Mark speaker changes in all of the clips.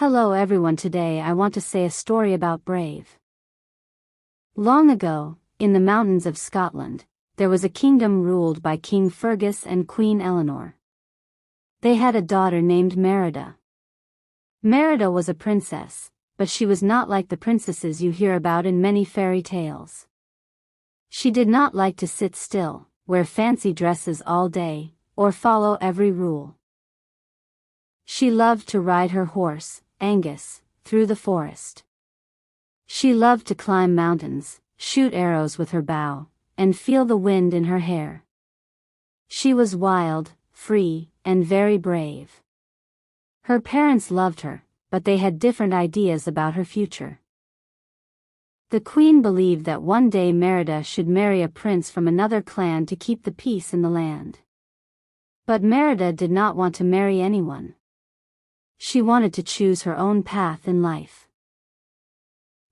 Speaker 1: Hello everyone, today I want to say a story about Brave. Long ago, in the mountains of Scotland, there was a kingdom ruled by King Fergus and Queen Eleanor. They had a daughter named Merida. Merida was a princess, but she was not like the princesses you hear about in many fairy tales. She did not like to sit still, wear fancy dresses all day, or follow every rule. She loved to ride her horse, Angus, through the forest. She loved to climb mountains, shoot arrows with her bow, and feel the wind in her hair. She was wild, free, and very brave. Her parents loved her, but they had different ideas about her future. The queen believed that one day Merida should marry a prince from another clan to keep the peace in the land. But Merida did not want to marry anyone. She wanted to choose her own path in life.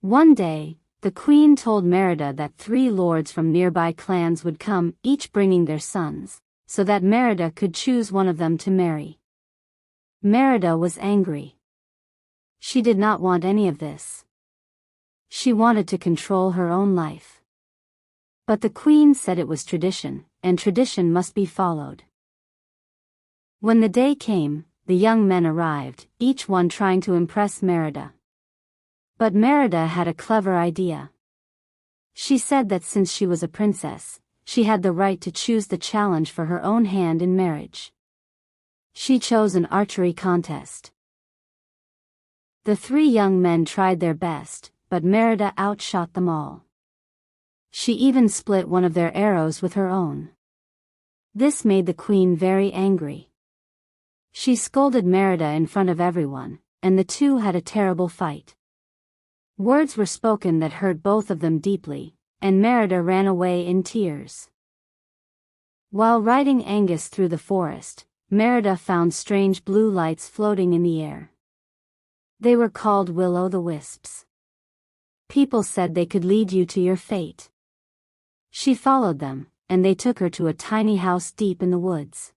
Speaker 1: One day, the queen told Merida that 3 lords from nearby clans would come, each bringing their sons, so that Merida could choose one of them to marry. Merida was angry. She did not want any of this. She wanted to control her own life. But the queen said it was tradition, and tradition must be followed. When the day came, the young men arrived, each one trying to impress Merida. But Merida had a clever idea. She said that since she was a princess, she had the right to choose the challenge for her own hand in marriage. She chose an archery contest. The 3 young men tried their best, but Merida outshot them all. She even split one of their arrows with her own. This made the queen very angry. She scolded Merida in front of everyone, and the two had a terrible fight. Words were spoken that hurt both of them deeply, and Merida ran away in tears. While riding Angus through the forest, Merida found strange blue lights floating in the air. They were called will-o'-the-wisps. People said they could lead you to your fate. She followed them, and they took her to a tiny house deep in the woods.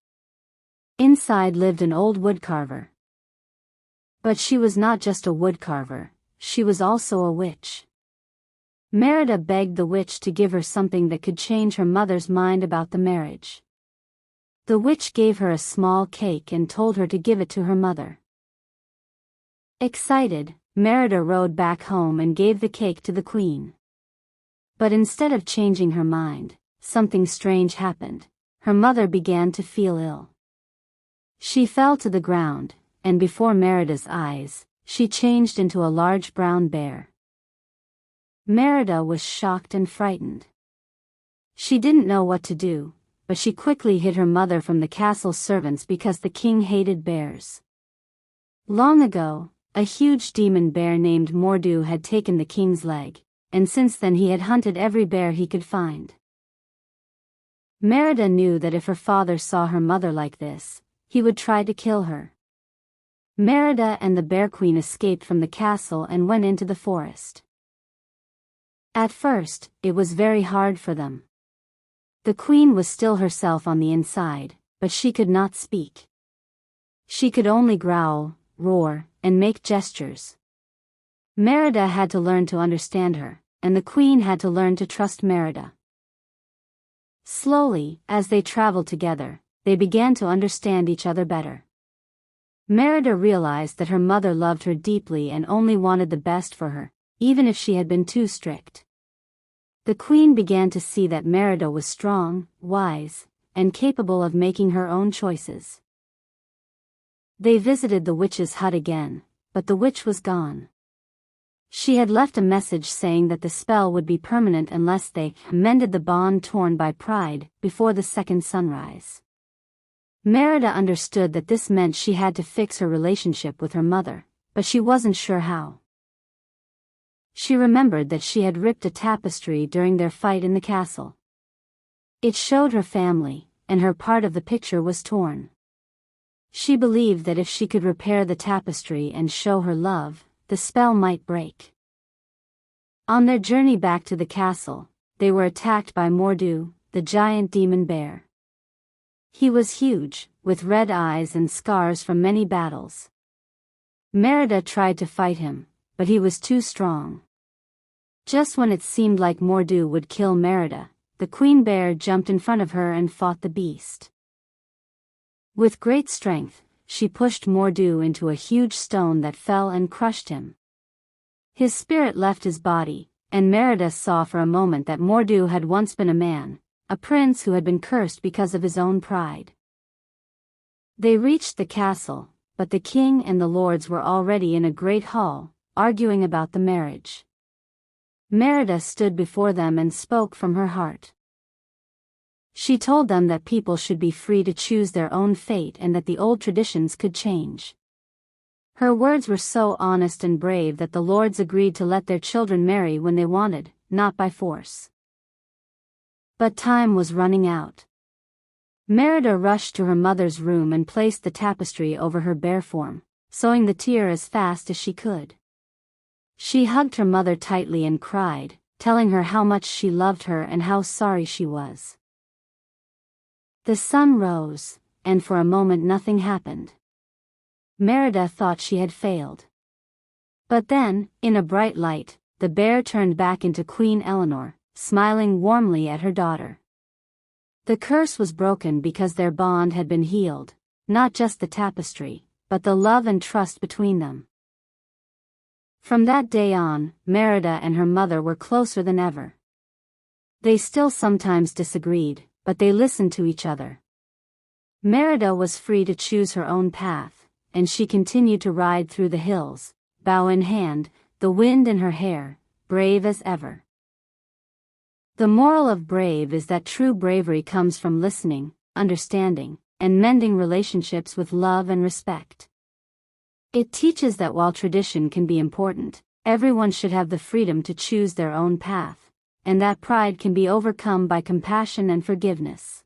Speaker 1: Inside lived an old woodcarver. But she was not just a woodcarver, she was also a witch. Merida begged the witch to give her something that could change her mother's mind about the marriage. The witch gave her a small cake and told her to give it to her mother. Excited, Merida rode back home and gave the cake to the queen. But instead of changing her mind, something strange happened. Her mother began to feel ill. She fell to the ground, and before Merida's eyes, she changed into a large brown bear. Merida was shocked and frightened. She didn't know what to do, but she quickly hid her mother from the castle servants because the king hated bears. Long ago, a huge demon bear named Mor'du had taken the king's leg, and since then he had hunted every bear he could find. Merida knew that if her father saw her mother like this, he would try to kill her. Merida and the Bear Queen escaped from the castle and went into the forest. At first, it was very hard for them. The queen was still herself on the inside, but she could not speak. She could only growl, roar, and make gestures. Merida had to learn to understand her, and the queen had to learn to trust Merida. Slowly, as they traveled together, they began to understand each other better. Merida realized that her mother loved her deeply and only wanted the best for her, even if she had been too strict. The queen began to see that Merida was strong, wise, and capable of making her own choices. They visited the witch's hut again, but the witch was gone. She had left a message saying that the spell would be permanent unless they mended the bond torn by pride before the second sunrise. Merida understood that this meant she had to fix her relationship with her mother, but she wasn't sure how. She remembered that she had ripped a tapestry during their fight in the castle. It showed her family, and her part of the picture was torn. She believed that if she could repair the tapestry and show her love, the spell might break. On their journey back to the castle, they were attacked by Mor'du, the giant demon bear. He was huge, with red eyes and scars from many battles. Merida tried to fight him, but he was too strong. Just when it seemed like Mor'du would kill Merida, the queen bear jumped in front of her and fought the beast. With great strength, she pushed Mor'du into a huge stone that fell and crushed him. His spirit left his body, and Merida saw for a moment that Mor'du had once been a man, a prince who had been cursed because of his own pride. They reached the castle, but the king and the lords were already in a great hall, arguing about the marriage. Merida stood before them and spoke from her heart. She told them that people should be free to choose their own fate and that the old traditions could change. Her words were so honest and brave that the lords agreed to let their children marry when they wanted, not by force. But time was running out. Merida rushed to her mother's room and placed the tapestry over her bare form, sewing the tear as fast as she could. She hugged her mother tightly and cried, telling her how much she loved her and how sorry she was. The sun rose, and for a moment nothing happened. Merida thought she had failed. But then, in a bright light, the bear turned back into Queen Eleanor, smiling warmly at her daughter. The curse was broken because their bond had been healed, not just the tapestry, but the love and trust between them. From that day on, Merida and her mother were closer than ever. They still sometimes disagreed, but they listened to each other. Merida was free to choose her own path, and she continued to ride through the hills, bow in hand, the wind in her hair, brave as ever. The moral of Brave is that true bravery comes from listening, understanding, and mending relationships with love and respect. It teaches that while tradition can be important, everyone should have the freedom to choose their own path, and that pride can be overcome by compassion and forgiveness.